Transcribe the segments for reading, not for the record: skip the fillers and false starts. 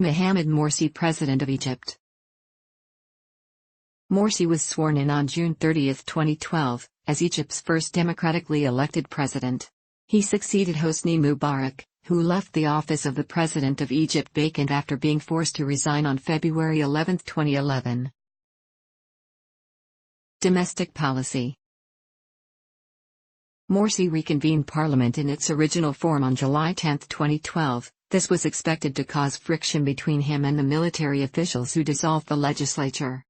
Mohamed Morsi, President of Egypt. Morsi was sworn in on June 30, 2012, as Egypt's first democratically elected president. He succeeded Hosni Mubarak, who left the office of the President of Egypt vacant after being forced to resign on February 11, 2011. Domestic policy. Morsi reconvened parliament in its original form on July 10, 2012. This was expected to cause friction between him and the military officials who dissolved the legislature.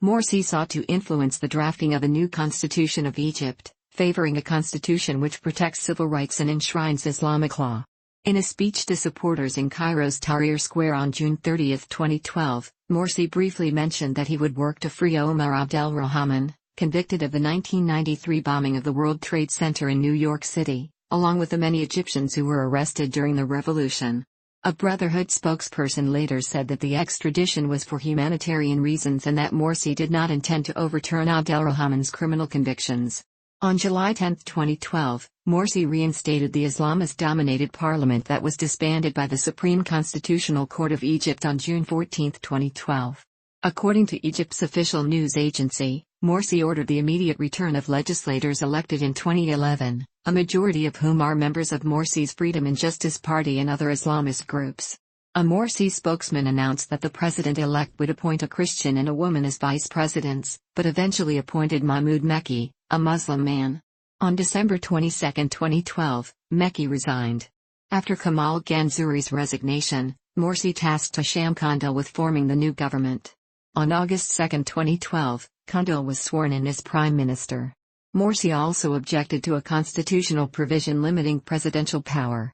Morsi sought to influence the drafting of a new constitution of Egypt, favoring a constitution which protects civil rights and enshrines Islamic law. In a speech to supporters in Cairo's Tahrir Square on June 30, 2012, Morsi briefly mentioned that he would work to free Omar Abdel Rahman, convicted of the 1993 bombing of the World Trade Center in New York City, along with the many Egyptians who were arrested during the revolution. A Brotherhood spokesperson later said that the extradition was for humanitarian reasons and that Morsi did not intend to overturn Abdelrahman's criminal convictions. On July 10, 2012, Morsi reinstated the Islamist-dominated parliament that was disbanded by the Supreme Constitutional Court of Egypt on June 14, 2012. According to Egypt's official news agency, Morsi ordered the immediate return of legislators elected in 2011, a majority of whom are members of Morsi's Freedom and Justice Party and other Islamist groups. A Morsi spokesman announced that the president-elect would appoint a Christian and a woman as vice presidents, but eventually appointed Mahmoud Mekki, a Muslim man. On December 22, 2012, Mekki resigned. After Kamal Ganzouri's resignation, Morsi tasked Hisham Kandil with forming the new government. On August 2, 2012, Kandil was sworn in as prime minister. Morsi also objected to a constitutional provision limiting presidential power.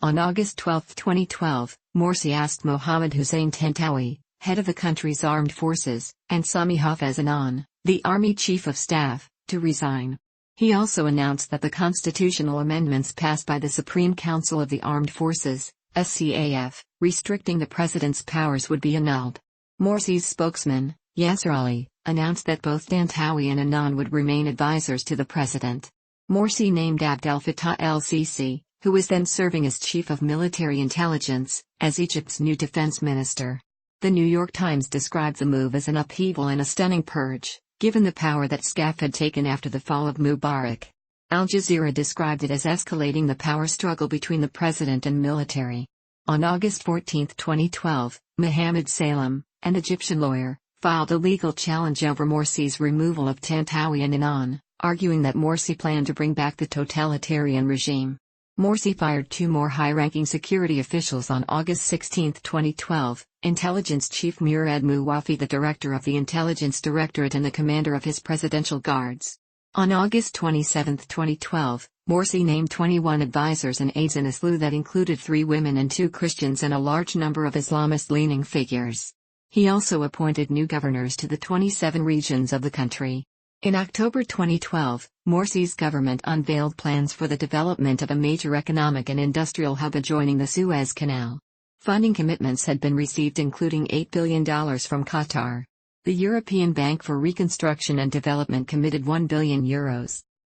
On August 12, 2012, Morsi asked Mohammed Hussein Tantawi, head of the country's armed forces, and Sami Hafez Anan, the army chief of staff, to resign. He also announced that the constitutional amendments passed by the Supreme Council of the Armed Forces, SCAF, restricting the president's powers would be annulled. Morsi's spokesman, Yasser Ali, announced that both Tantawi and Anan would remain advisors to the president. Morsi named Abdel Fattah el-Sisi, who was then serving as chief of military intelligence, as Egypt's new defense minister. The New York Times described the move as an upheaval and a stunning purge, given the power that SCAF had taken after the fall of Mubarak. Al Jazeera described it as escalating the power struggle between the president and military. On August 14, 2012, Mohammed Salem, an Egyptian lawyer, filed a legal challenge over Morsi's removal of Tantawi and Anan, arguing that Morsi planned to bring back the totalitarian regime. Morsi fired two more high-ranking security officials on August 16, 2012, Intelligence Chief Murad Muwafi, the director of the Intelligence Directorate and the commander of his presidential guards. On August 27, 2012, Morsi named 21 advisors and aides in a slew that included 3 women and 2 Christians and a large number of Islamist-leaning figures. He also appointed new governors to the 27 regions of the country. In October 2012, Morsi's government unveiled plans for the development of a major economic and industrial hub adjoining the Suez Canal. Funding commitments had been received, including $8 billion from Qatar. The European Bank for Reconstruction and Development committed €1 billion.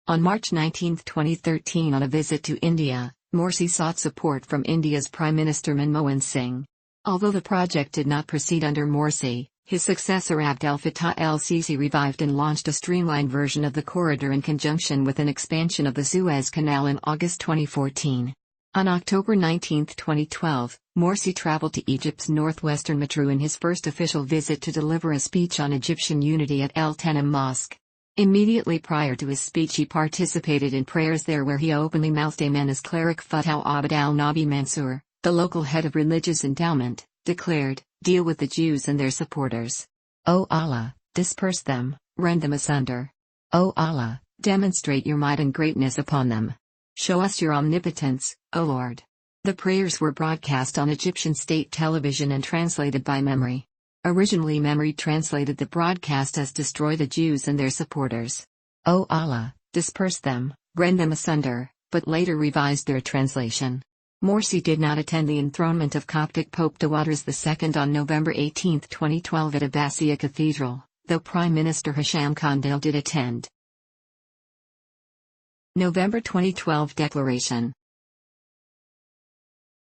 On March 19, 2013, on a visit to India, Morsi sought support from India's Prime Minister Manmohan Singh. Although the project did not proceed under Morsi, his successor Abdel Fattah el-Sisi revived and launched a streamlined version of the corridor in conjunction with an expansion of the Suez Canal in August 2014. On October 19, 2012, Morsi traveled to Egypt's northwestern Matruh in his first official visit to deliver a speech on Egyptian unity at El Tenem Mosque. Immediately prior to his speech, he participated in prayers there, where he openly mouthed amen as cleric Fattah Abd al-Nabi Mansour, the local head of religious endowment, declared, "Deal with the Jews and their supporters. O Allah, disperse them, rend them asunder. O Allah, demonstrate your might and greatness upon them. Show us your omnipotence, O Lord." The prayers were broadcast on Egyptian state television and translated by Memory. Originally, Memory translated the broadcast as "Destroy the Jews and their supporters. O Allah, disperse them, rend them asunder," but later revised their translation. Morsi did not attend the enthronement of Coptic Pope Tawadros II on November 18, 2012 at Abbasiyya Cathedral, though Prime Minister Hisham Kandil did attend. November 2012 Declaration.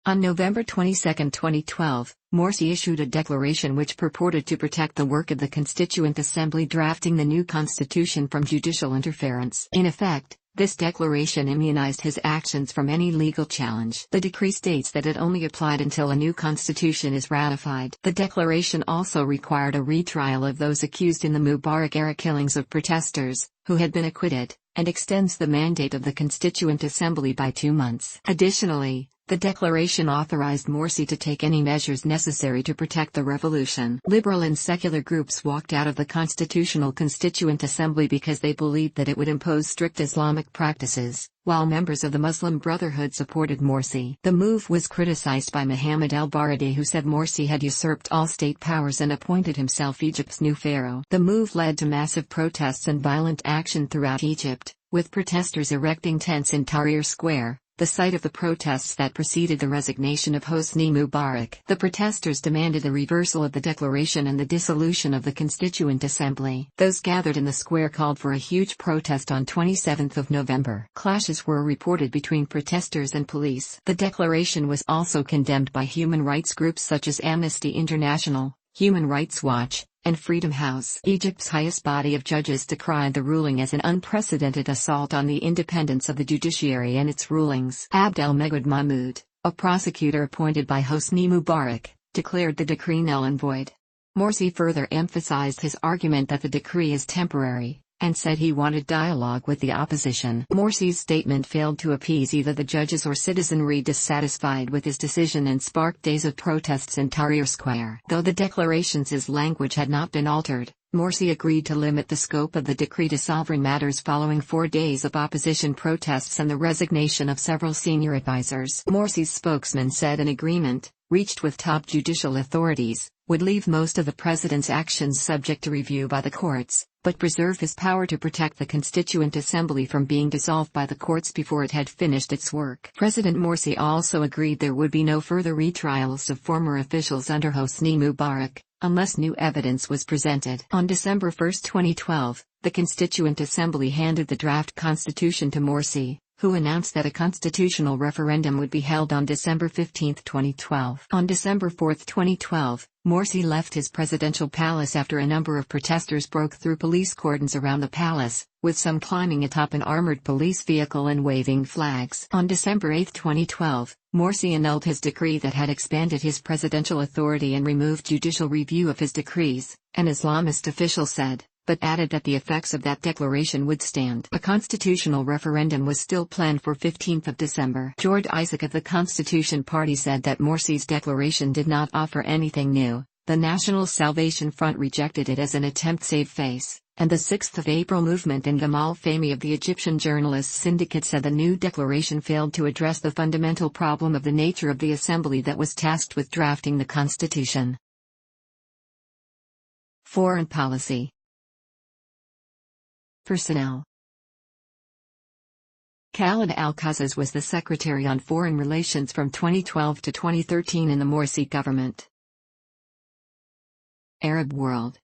On November 22, 2012, Morsi issued a declaration which purported to protect the work of the Constituent Assembly drafting the new constitution from judicial interference. In effect, this declaration immunized his actions from any legal challenge. The decree states that it only applied until a new constitution is ratified. The declaration also required a retrial of those accused in the Mubarak-era killings of protesters, who had been acquitted, and extends the mandate of the Constituent Assembly by 2 months. Additionally, the declaration authorized Morsi to take any measures necessary to protect the revolution. Liberal and secular groups walked out of the Constitutional Constituent Assembly because they believed that it would impose strict Islamic practices, while members of the Muslim Brotherhood supported Morsi. The move was criticized by Mohamed al-Baradei, who said Morsi had usurped all state powers and appointed himself Egypt's new pharaoh. The move led to massive protests and violent action throughout Egypt, with protesters erecting tents in Tahrir Square, the site of the protests that preceded the resignation of Hosni Mubarak. The protesters demanded a reversal of the declaration and the dissolution of the Constituent Assembly. Those gathered in the square called for a huge protest on 27 November. Clashes were reported between protesters and police. The declaration was also condemned by human rights groups such as Amnesty International, Human Rights Watch, and Freedom House. Egypt's highest body of judges decried the ruling as an unprecedented assault on the independence of the judiciary and its rulings. Abdelmegid Mahmoud, a prosecutor appointed by Hosni Mubarak, declared the decree null and void. Morsi further emphasized his argument that the decree is temporary, and said he wanted dialogue with the opposition. Morsi's statement failed to appease either the judges or citizenry dissatisfied with his decision and sparked days of protests in Tahrir Square. Though the declaration's language had not been altered, Morsi agreed to limit the scope of the decree to sovereign matters following 4 days of opposition protests and the resignation of several senior advisors. Morsi's spokesman said an agreement, reached with top judicial authorities, would leave most of the president's actions subject to review by the courts, but preserve his power to protect the Constituent Assembly from being dissolved by the courts before it had finished its work. President Morsi also agreed there would be no further retrials of former officials under Hosni Mubarak, unless new evidence was presented. On December 1, 2012, the Constituent Assembly handed the draft constitution to Morsi, who announced that a constitutional referendum would be held on December 15, 2012. On December 4, 2012, Morsi left his presidential palace after a number of protesters broke through police cordons around the palace, with some climbing atop an armored police vehicle and waving flags. On December 8, 2012, Morsi annulled his decree that had expanded his presidential authority and removed judicial review of his decrees, an Islamist official said, but added that the effects of that declaration would stand. A constitutional referendum was still planned for 15 December. George Isaac of the Constitution Party said that Morsi's declaration did not offer anything new. The National Salvation Front rejected it as an attempt to save face, and the 6th of April movement and Gamal Fahmy of the Egyptian Journalists Syndicate said the new declaration failed to address the fundamental problem of the nature of the assembly that was tasked with drafting the constitution. Foreign policy. Personnel. Khalid Al-Qazzaz was the Secretary on Foreign Relations from 2012 to 2013 in the Morsi government. Arab world.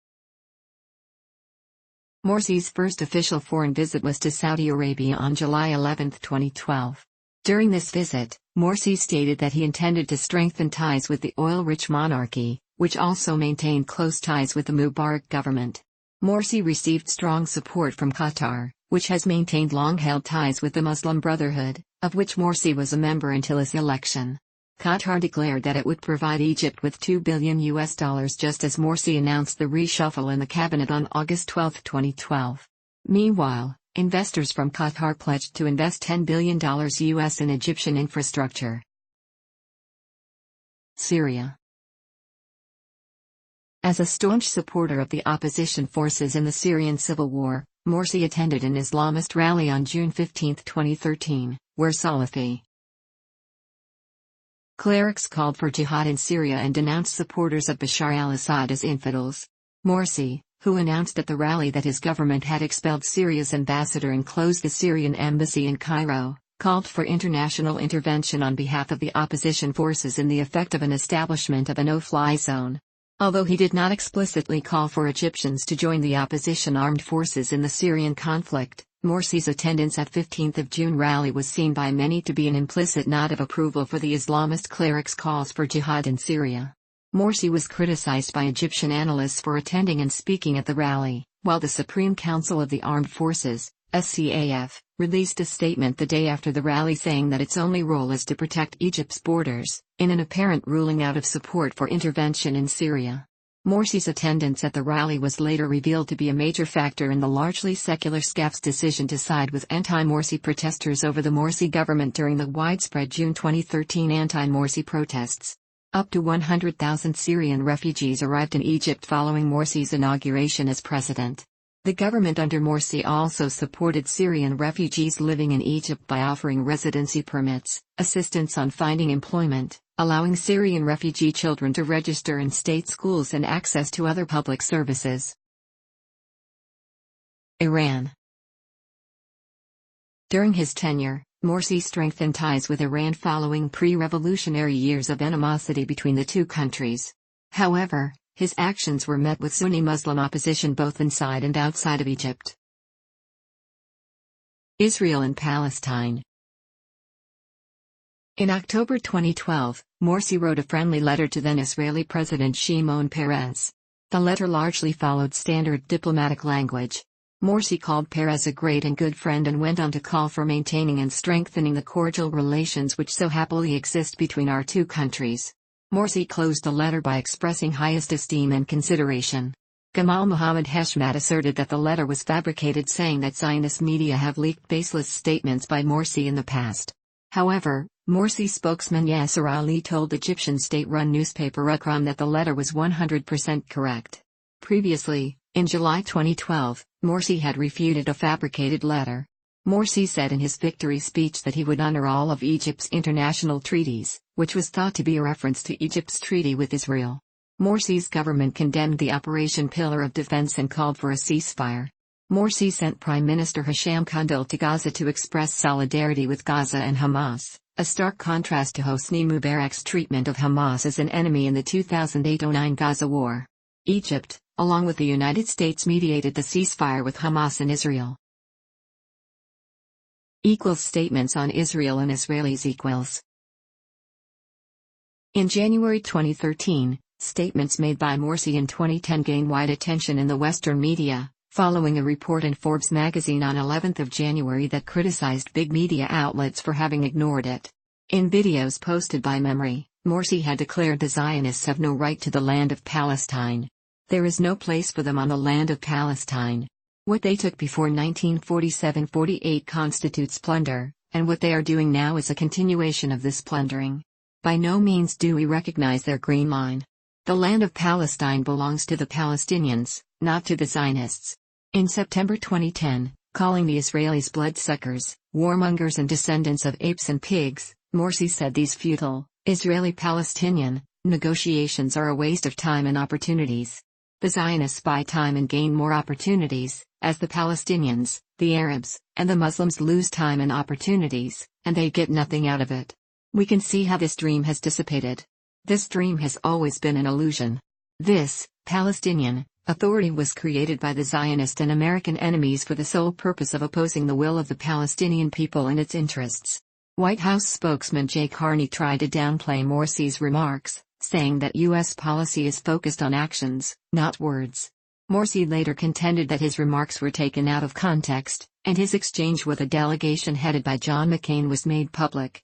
Morsi's first official foreign visit was to Saudi Arabia on July 11, 2012. During this visit, Morsi stated that he intended to strengthen ties with the oil-rich monarchy, which also maintained close ties with the Mubarak government. Morsi received strong support from Qatar, which has maintained long-held ties with the Muslim Brotherhood, of which Morsi was a member until his election. Qatar declared that it would provide Egypt with $2 billion just as Morsi announced the reshuffle in the cabinet on August 12, 2012. Meanwhile, investors from Qatar pledged to invest $10 billion in Egyptian infrastructure. Syria. As a staunch supporter of the opposition forces in the Syrian civil war, Morsi attended an Islamist rally on June 15, 2013, where Salafi clerics called for jihad in Syria and denounced supporters of Bashar al-Assad as infidels. Morsi, who announced at the rally that his government had expelled Syria's ambassador and closed the Syrian embassy in Cairo, called for international intervention on behalf of the opposition forces in the effect of an establishment of a no-fly zone. Although he did not explicitly call for Egyptians to join the opposition armed forces in the Syrian conflict, Morsi's attendance at 15th of June rally was seen by many to be an implicit nod of approval for the Islamist clerics' calls for jihad in Syria. Morsi was criticized by Egyptian analysts for attending and speaking at the rally, while the Supreme Council of the Armed Forces, SCAF, released a statement the day after the rally saying that its only role is to protect Egypt's borders, in an apparent ruling out of support for intervention in Syria. Morsi's attendance at the rally was later revealed to be a major factor in the largely secular SCAF's decision to side with anti-Morsi protesters over the Morsi government during the widespread June 2013 anti-Morsi protests. Up to 100,000 Syrian refugees arrived in Egypt following Morsi's inauguration as president. The government under Morsi also supported Syrian refugees living in Egypt by offering residency permits, assistance on finding employment, allowing Syrian refugee children to register in state schools and access to other public services. Iran. During his tenure, Morsi strengthened ties with Iran following pre-revolutionary years of animosity between the two countries. However, his actions were met with Sunni Muslim opposition both inside and outside of Egypt. Israel and Palestine. In October 2012, Morsi wrote a friendly letter to then Israeli President Shimon Peres. The letter largely followed standard diplomatic language. Morsi called Peres a great and good friend and went on to call for maintaining and strengthening the cordial relations which so happily exist between our two countries. Morsi closed the letter by expressing highest esteem and consideration. Gamal Mohammed Heshmat asserted that the letter was fabricated, saying that Zionist media have leaked baseless statements by Morsi in the past. However, Morsi spokesman Yasser Ali told Egyptian state-run newspaper Ukram that the letter was 100% correct. Previously, in July 2012, Morsi had refuted a fabricated letter. Morsi said in his victory speech that he would honor all of Egypt's international treaties, which was thought to be a reference to Egypt's treaty with Israel. Morsi's government condemned the Operation Pillar of Defense and called for a ceasefire. Morsi sent Prime Minister Hisham Kandil to Gaza to express solidarity with Gaza and Hamas, a stark contrast to Hosni Mubarak's treatment of Hamas as an enemy in the 2008-09 Gaza war. Egypt, along with the United States, mediated the ceasefire with Hamas and Israel. Statements on Israel and Israelis. In January 2013, statements made by Morsi in 2010 gained wide attention in the Western media, following a report in Forbes magazine on 11 January that criticized big media outlets for having ignored it. In videos posted by Memory, Morsi had declared the Zionists have no right to the land of Palestine. There is no place for them on the land of Palestine. What they took before 1947-48 constitutes plunder, and what they are doing now is a continuation of this plundering. By no means do we recognize their green line. The land of Palestine belongs to the Palestinians, not to the Zionists. In September 2010, calling the Israelis bloodsuckers, warmongers and descendants of apes and pigs, Morsi said these futile, Israeli-Palestinian, negotiations are a waste of time and opportunities. The Zionists buy time and gain more opportunities, as the Palestinians, the Arabs, and the Muslims lose time and opportunities, and they get nothing out of it. We can see how this dream has dissipated. This dream has always been an illusion. This, Palestinian, authority was created by the Zionist and American enemies for the sole purpose of opposing the will of the Palestinian people and its interests. White House spokesman Jay Carney tried to downplay Morsi's remarks, saying that U.S. policy is focused on actions, not words. Morsi later contended that his remarks were taken out of context, and his exchange with a delegation headed by John McCain was made public.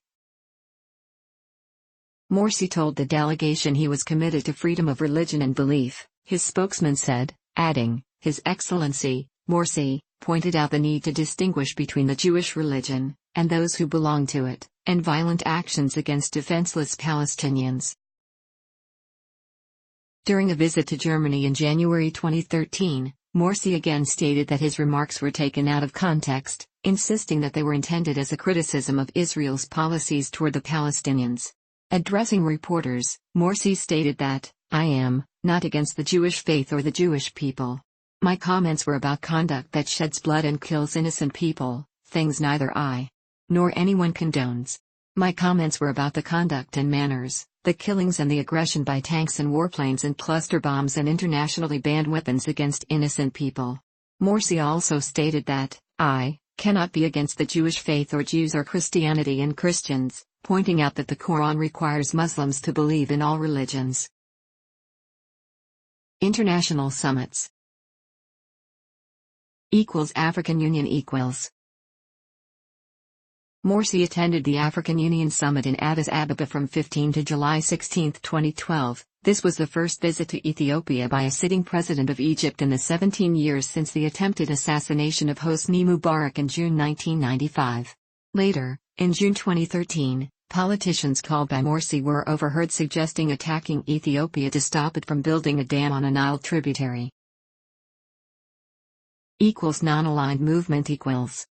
Morsi told the delegation he was committed to freedom of religion and belief, his spokesman said, adding, His Excellency, Morsi, pointed out the need to distinguish between the Jewish religion, and those who belong to it, and violent actions against defenseless Palestinians. During a visit to Germany in January 2013, Morsi again stated that his remarks were taken out of context, insisting that they were intended as a criticism of Israel's policies toward the Palestinians. Addressing reporters, Morsi stated that, I am not against the Jewish faith or the Jewish people. My comments were about conduct that sheds blood and kills innocent people, things neither I nor anyone condones. My comments were about the conduct and manners, the killings and the aggression by tanks and warplanes and cluster bombs and internationally banned weapons against innocent people. Morsi also stated that, I cannot be against the Jewish faith or Jews or Christianity and Christians, pointing out that the Quran requires Muslims to believe in all religions. International summits. African Union equals. Morsi attended the African Union Summit in Addis Ababa from 15 to July 16, 2012. This was the first visit to Ethiopia by a sitting president of Egypt in the 17 years since the attempted assassination of Hosni Mubarak in June 1995. Later, in June 2013, politicians called by Morsi were overheard suggesting attacking Ethiopia to stop it from building a dam on a Nile tributary. Non-aligned movement equals.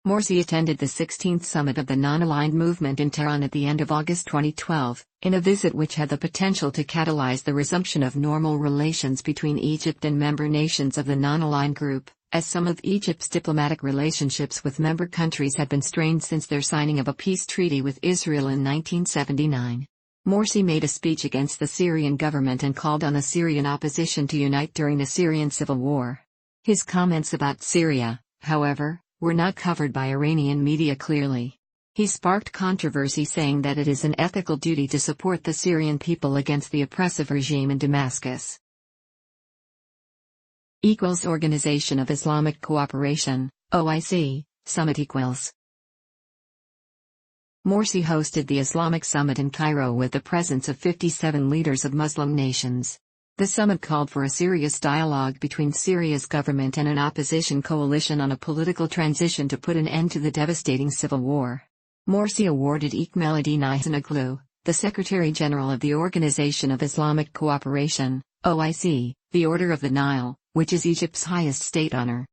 Morsi attended the 16th summit of the Non-Aligned Movement in Tehran at the end of August 2012, in a visit which had the potential to catalyze the resumption of normal relations between Egypt and member nations of the Non-Aligned Group, as some of Egypt's diplomatic relationships with member countries had been strained since their signing of a peace treaty with Israel in 1979. Morsi made a speech against the Syrian government and called on the Syrian opposition to unite during the Syrian civil war. His comments about Syria, however, were not covered by Iranian media clearly. He sparked controversy saying that it is an ethical duty to support the Syrian people against the oppressive regime in Damascus. Organization of Islamic Cooperation, OIC, Summit equals. Morsi hosted the Islamic Summit in Cairo with the presence of 57 leaders of Muslim nations. The summit called for a serious dialogue between Syria's government and an opposition coalition on a political transition to put an end to the devastating civil war. Morsi awarded Ekmeldin Ihsanoglu, the Secretary-General of the Organization of Islamic Cooperation, OIC, the Order of the Nile, which is Egypt's highest state honor.